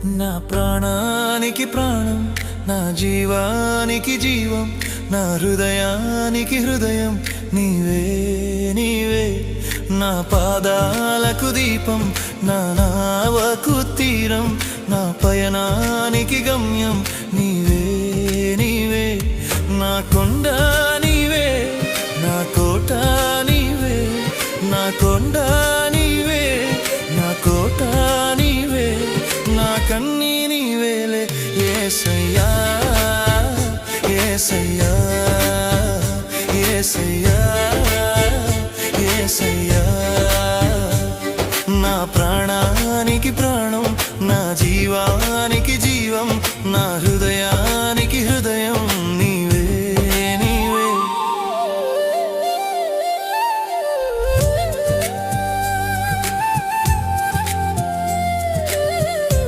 నా ప్రాణానికి ప్రాణం, నా జీవానికి జీవం, నా హృదయానికి హృదయం నీవే నీవే. నా పాదాలకు దీపం, నా నావకు తీరం, నా పయనానికి గమ్యం నీవే నీవే. నా కొండ నీవే, నా కోట నీవే, నా కొండ నీవే, నా కోట నీవే, నా కన్నీ నీవేలే యేసయ్యా యేసయ్యా యేసయ్యా యేసయ్యా. నా ప్రాణానికి ప్రాణం, నా జీవా